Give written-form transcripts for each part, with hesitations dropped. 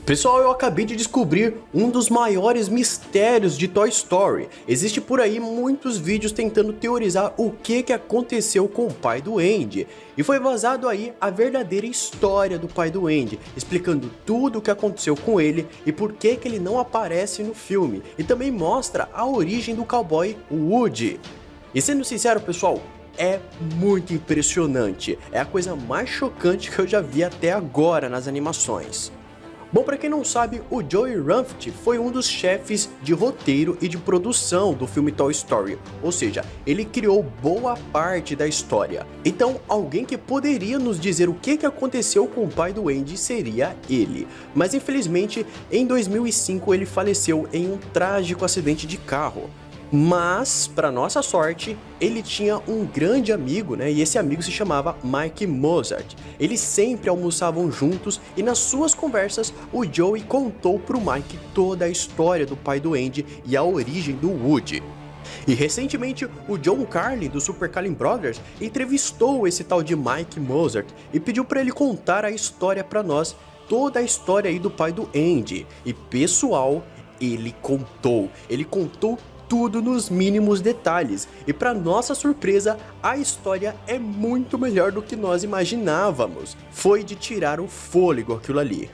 Pessoal, eu acabei de descobrir um dos maiores mistérios de Toy Story. Existe por aí muitos vídeos tentando teorizar o que aconteceu com o pai do Andy. E foi vazado aí a verdadeira história do pai do Andy, explicando tudo o que aconteceu com ele e por que ele não aparece no filme. E também mostra a origem do cowboy Woody. E sendo sincero, pessoal, é muito impressionante. É a coisa mais chocante que eu já vi até agora nas animações. Bom, para quem não sabe, o Joey Ranft foi um dos chefes de roteiro e de produção do filme Toy Story, ou seja, ele criou boa parte da história. Então, alguém que poderia nos dizer o que aconteceu com o pai do Andy seria ele. Mas infelizmente, em 2005 ele faleceu em um trágico acidente de carro. Mas, para nossa sorte, ele tinha um grande amigo, né? E esse amigo se chamava Mike Mozart. Eles sempre almoçavam juntos e nas suas conversas, o Joey contou pro Mike toda a história do pai do Andy e a origem do Woody. E recentemente, o John Carlin do Super Carlin Brothers entrevistou esse tal de Mike Mozart e pediu para ele contar a história para nós, toda a história aí do pai do Andy. E pessoal, ele contou tudo nos mínimos detalhes, e para nossa surpresa, a história é muito melhor do que nós imaginávamos. Foi de tirar o fôlego aquilo ali.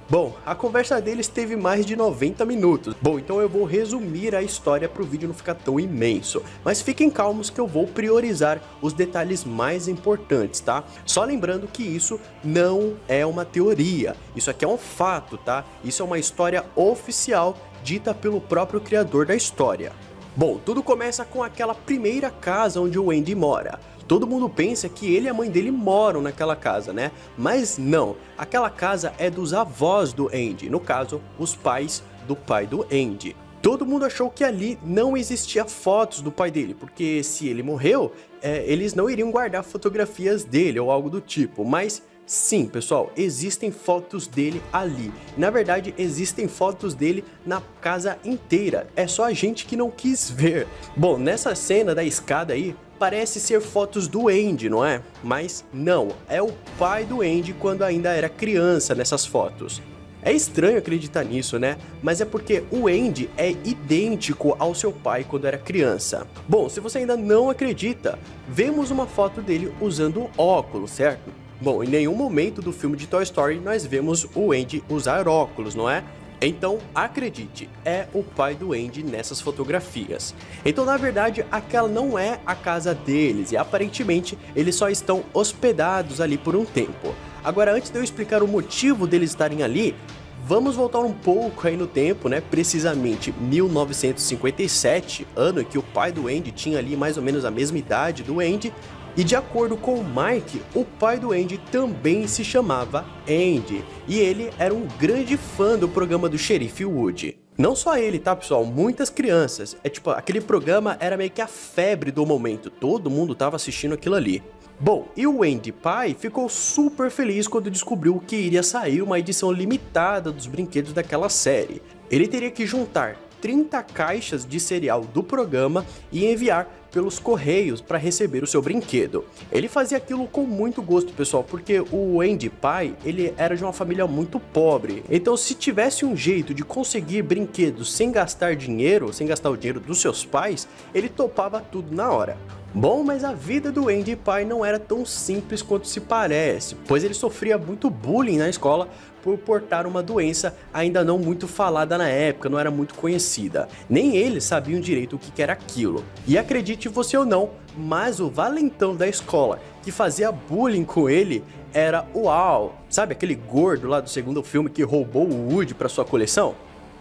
Bom, a conversa deles teve mais de 90 minutos. Bom, então eu vou resumir a história para o vídeo não ficar tão imenso. Mas fiquem calmos que eu vou priorizar os detalhes mais importantes, tá? Só lembrando que isso não é uma teoria. Isso aqui é um fato, tá? Isso é uma história oficial dita pelo próprio criador da história. Bom, tudo começa com aquela primeira casa onde o Andy mora. Todo mundo pensa que ele e a mãe dele moram naquela casa, né? Mas não, aquela casa é dos avós do Andy, no caso, os pais do pai do Andy. Todo mundo achou que ali não existia fotos do pai dele, porque se ele morreu, eles não iriam guardar fotografias dele ou algo do tipo, mas sim, pessoal, existem fotos dele ali. Na verdade, existem fotos dele na casa inteira. É só a gente que não quis ver. Bom, nessa cena da escada aí, parece ser fotos do Andy, não é? Mas não, é o pai do Andy quando ainda era criança nessas fotos. É estranho acreditar nisso, né? Mas é porque o Andy é idêntico ao seu pai quando era criança. Bom, se você ainda não acredita, vemos uma foto dele usando óculos, certo? Bom, em nenhum momento do filme de Toy Story nós vemos o Andy usar óculos, não é? Então, acredite, é o pai do Andy nessas fotografias. Então, na verdade, aquela não é a casa deles e aparentemente eles só estão hospedados ali por um tempo. Agora, antes de eu explicar o motivo deles estarem ali, vamos voltar um pouco aí no tempo, né? Precisamente 1957, ano em que o pai do Andy tinha ali mais ou menos a mesma idade do Andy. E de acordo com o Mike, o pai do Andy também se chamava Andy, e ele era um grande fã do programa do Xerife Woody. Não só ele, tá, pessoal? Muitas crianças. Aquele programa era meio que a febre do momento, todo mundo tava assistindo aquilo ali. Bom, e o Andy pai ficou super feliz quando descobriu que iria sair uma edição limitada dos brinquedos daquela série. Ele teria que juntar 30 caixas de cereal do programa e enviar pelos correios para receber o seu brinquedo. Ele fazia aquilo com muito gosto, pessoal, porque o Andy pai, ele era de uma família muito pobre. Então, se tivesse um jeito de conseguir brinquedos sem gastar dinheiro, sem gastar o dinheiro dos seus pais, ele topava tudo na hora. Bom, mas a vida do Andy pai não era tão simples quanto se parece, pois ele sofria muito bullying na escola por portar uma doença ainda não muito falada na época, não era muito conhecida. Nem eles sabiam direito o que era aquilo. E acredite você ou não, mas o valentão da escola que fazia bullying com ele era o Al. Sabe aquele gordo lá do segundo filme que roubou o Woody para sua coleção?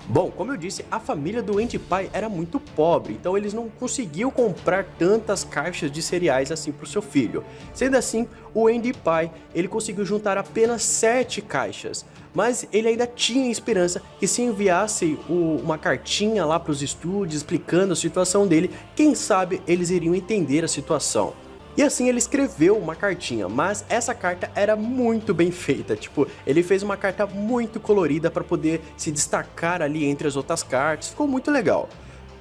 Bom, como eu disse, a família do Andy pai era muito pobre, então eles não conseguiam comprar tantas caixas de cereais assim para o seu filho. Sendo assim, o Andy pai, ele conseguiu juntar apenas 7 caixas, mas ele ainda tinha esperança que se enviasse uma cartinha lá para os estúdios explicando a situação dele, quem sabe eles iriam entender a situação. E assim ele escreveu uma cartinha, mas essa carta era muito bem feita, ele fez uma carta muito colorida para poder se destacar ali entre as outras cartas, ficou muito legal.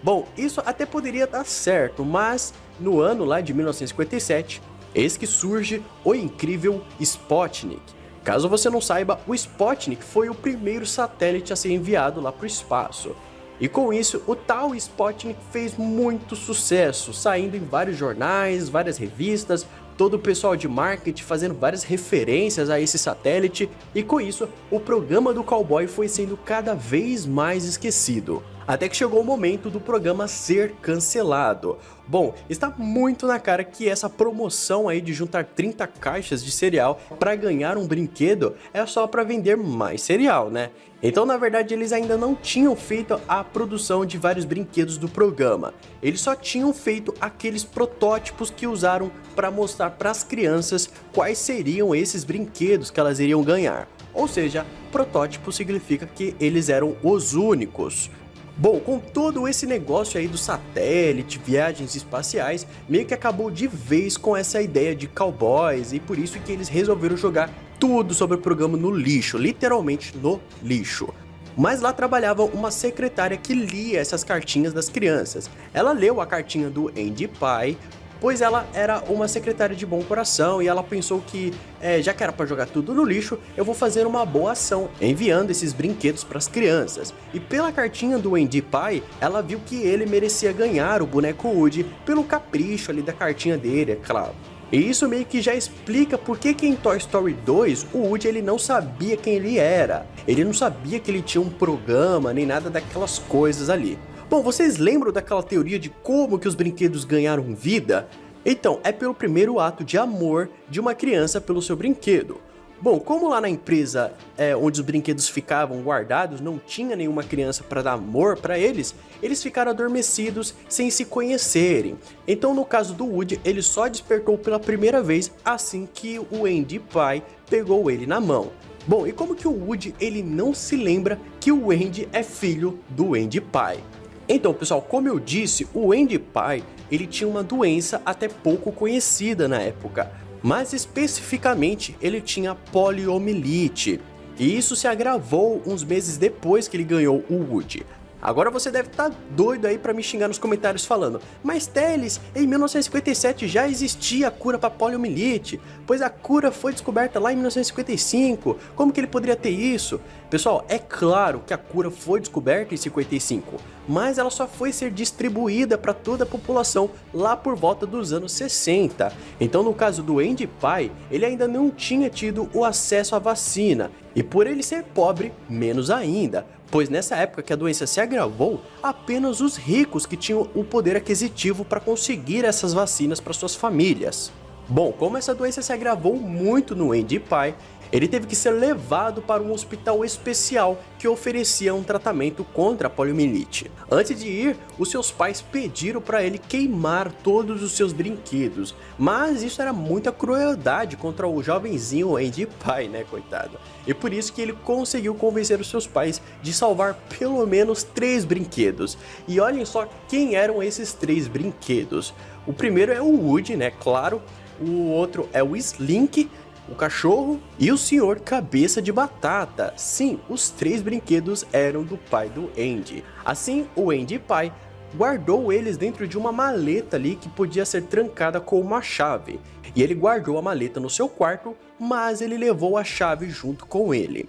Bom, isso até poderia dar certo, mas no ano lá de 1957, eis que surge o incrível Sputnik. Caso você não saiba, o Sputnik foi o primeiro satélite a ser enviado lá para o espaço. E com isso, o tal Sputnik fez muito sucesso, saindo em vários jornais, várias revistas, todo o pessoal de marketing fazendo várias referências a esse satélite, e com isso, o programa do cowboy foi sendo cada vez mais esquecido. Até que chegou o momento do programa ser cancelado. Bom, está muito na cara que essa promoção aí de juntar 30 caixas de cereal para ganhar um brinquedo é só para vender mais cereal, né? Então, na verdade, eles ainda não tinham feito a produção de vários brinquedos do programa. Eles só tinham feito aqueles protótipos que usaram para mostrar para as crianças quais seriam esses brinquedos que elas iriam ganhar. Ou seja, protótipo significa que eles eram os únicos. Bom, com todo esse negócio aí do satélite, viagens espaciais, meio que acabou de vez com essa ideia de cowboys, e por isso que eles resolveram jogar tudo sobre o programa no lixo, literalmente no lixo. Mas lá trabalhava uma secretária que lia essas cartinhas das crianças. Ela leu a cartinha do Andy Pie, pois ela era uma secretária de bom coração e ela pensou que, já que era para jogar tudo no lixo, eu vou fazer uma boa ação, enviando esses brinquedos para as crianças. E pela cartinha do Andy Pie, ela viu que ele merecia ganhar o boneco Woody pelo capricho ali da cartinha dele, é claro. E isso meio que já explica por que em Toy Story 2 o Woody ele não sabia quem ele era. Ele não sabia que ele tinha um programa nem nada daquelas coisas ali. Bom, vocês lembram daquela teoria de como que os brinquedos ganharam vida? Então, é pelo primeiro ato de amor de uma criança pelo seu brinquedo. Bom, como lá na empresa onde os brinquedos ficavam guardados, não tinha nenhuma criança para dar amor para eles, eles ficaram adormecidos sem se conhecerem. Então, no caso do Woody, ele só despertou pela primeira vez assim que o Andy Pie pegou ele na mão. Bom, e como que o Woody ele não se lembra que o Andy é filho do Andy Pie? Então, pessoal, como eu disse, o Andy Pie ele tinha uma doença até pouco conhecida na época, mas especificamente ele tinha poliomielite, e isso se agravou uns meses depois que ele ganhou o Woody. Agora você deve estar doido aí para me xingar nos comentários falando: mas Teles, em 1957 já existia a cura para poliomielite, pois a cura foi descoberta lá em 1955, como que ele poderia ter isso? Pessoal, é claro que a cura foi descoberta em 55, mas ela só foi ser distribuída para toda a população lá por volta dos anos 60. Então no caso do Andy Pie, ele ainda não tinha tido o acesso à vacina, e por ele ser pobre, menos ainda. Pois nessa época que a doença se agravou, apenas os ricos que tinham o poder aquisitivo para conseguir essas vacinas para suas famílias. Bom, como essa doença se agravou muito no Andy Pie, ele teve que ser levado para um hospital especial que oferecia um tratamento contra a poliomielite. Antes de ir, os seus pais pediram para ele queimar todos os seus brinquedos, mas isso era muita crueldade contra o jovenzinho Andy Pie, né, coitado? E por isso que ele conseguiu convencer os seus pais de salvar pelo menos 3 brinquedos. E olhem só quem eram esses 3 brinquedos. O primeiro é o Woody, né, claro. O outro é o Slink, o cachorro, e o senhor Cabeça de Batata. Sim, os 3 brinquedos eram do pai do Andy. Assim, o Andy Pie guardou eles dentro de uma maleta ali que podia ser trancada com uma chave. E ele guardou a maleta no seu quarto, mas ele levou a chave junto com ele.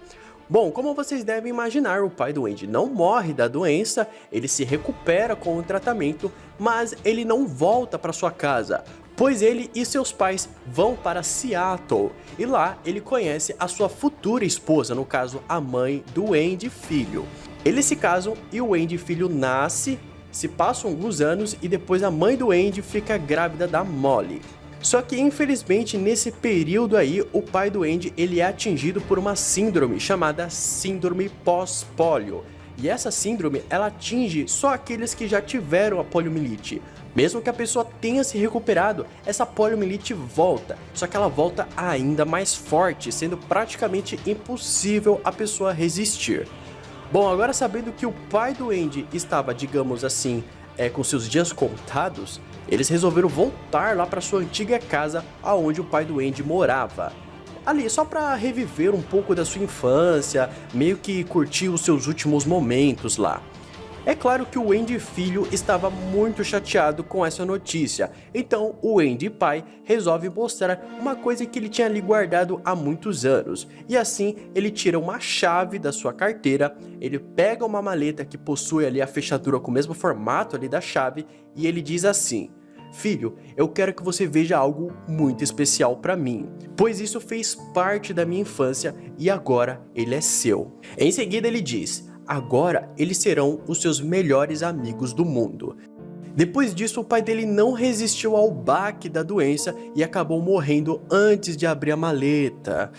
Bom, como vocês devem imaginar, o pai do Andy não morre da doença, ele se recupera com o tratamento, mas ele não volta para sua casa, pois ele e seus pais vão para Seattle, e lá ele conhece a sua futura esposa, no caso a mãe do Andy filho. Eles se casam e o Andy filho nasce, se passam alguns anos e depois a mãe do Andy fica grávida da Molly. Só que infelizmente nesse período aí o pai do Andy ele é atingido por uma síndrome chamada síndrome pós-polio. E essa síndrome ela atinge só aqueles que já tiveram a poliomielite. Mesmo que a pessoa tenha se recuperado, essa poliomielite volta, só que ela volta ainda mais forte, sendo praticamente impossível a pessoa resistir. Bom, agora sabendo que o pai do Andy estava, digamos assim, com seus dias contados, eles resolveram voltar lá para sua antiga casa, aonde o pai do Andy morava. Ali, só para reviver um pouco da sua infância, meio que curtir os seus últimos momentos lá. É claro que o Andy filho estava muito chateado com essa notícia, então o Andy pai resolve mostrar uma coisa que ele tinha ali guardado há muitos anos, e assim ele tira uma chave da sua carteira, ele pega uma maleta que possui ali a fechadura com o mesmo formato ali da chave, e ele diz assim: filho, eu quero que você veja algo muito especial para mim, pois isso fez parte da minha infância e agora ele é seu. Em seguida ele diz: agora eles serão os seus melhores amigos do mundo. Depois disso, o pai dele não resistiu ao baque da doença e acabou morrendo antes de abrir a maleta.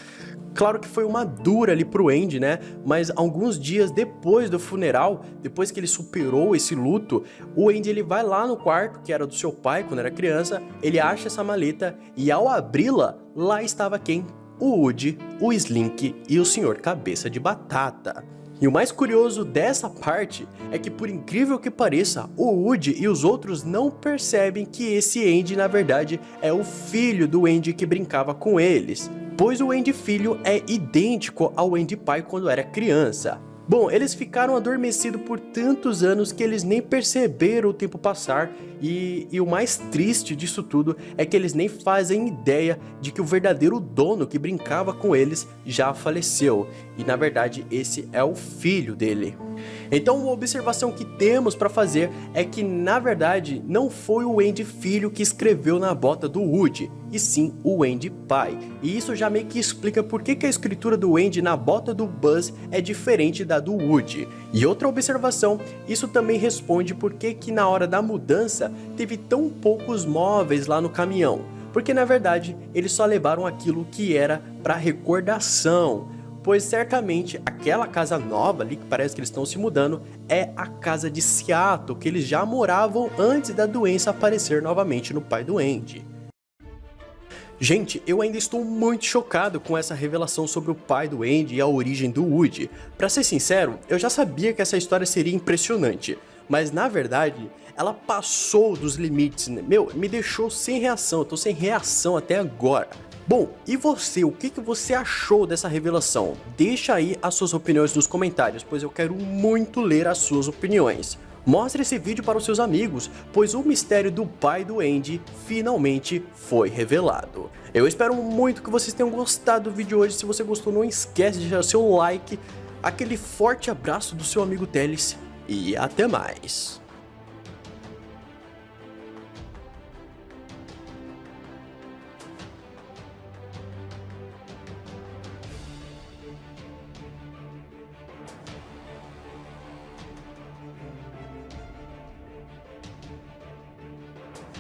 Claro que foi uma dura ali pro Andy, né? Mas alguns dias depois do funeral, depois que ele superou esse luto, o Andy ele vai lá no quarto, que era do seu pai quando era criança, ele acha essa maleta e ao abri-la, lá estava quem? O Woody, o Slink e o Sr. Cabeça de Batata. E o mais curioso dessa parte é que, por incrível que pareça, o Woody e os outros não percebem que esse Andy na verdade é o filho do Andy que brincava com eles, pois o Andy filho é idêntico ao Andy pai quando era criança. Bom, eles ficaram adormecidos por tantos anos que eles nem perceberam o tempo passar e o mais triste disso tudo é que eles nem fazem ideia de que o verdadeiro dono que brincava com eles já faleceu e na verdade esse é o filho dele. Então uma observação que temos para fazer é que na verdade não foi o Andy filho que escreveu na bota do Woody, e sim o Andy pai. E isso já meio que explica por que a escritura do Andy na bota do Buzz é diferente da do Woody. E outra observação, isso também responde por que na hora da mudança teve tão poucos móveis lá no caminhão. Porque na verdade eles só levaram aquilo que era para recordação. Pois certamente aquela casa nova ali que parece que eles estão se mudando é a casa de Seattle que eles já moravam antes da doença aparecer novamente no pai do Andy. Gente, eu ainda estou muito chocado com essa revelação sobre o pai do Andy e a origem do Woody. Pra ser sincero, eu já sabia que essa história seria impressionante, mas na verdade ela passou dos limites, né? Meu, me deixou sem reação, eu tô sem reação até agora. Bom, e você, o que você achou dessa revelação? Deixa aí as suas opiniões nos comentários, pois eu quero muito ler as suas opiniões. Mostre esse vídeo para os seus amigos, pois o mistério do pai do Andy finalmente foi revelado. Eu espero muito que vocês tenham gostado do vídeo hoje. Se você gostou, não esquece de deixar seu like, aquele forte abraço do seu amigo Teles e até mais.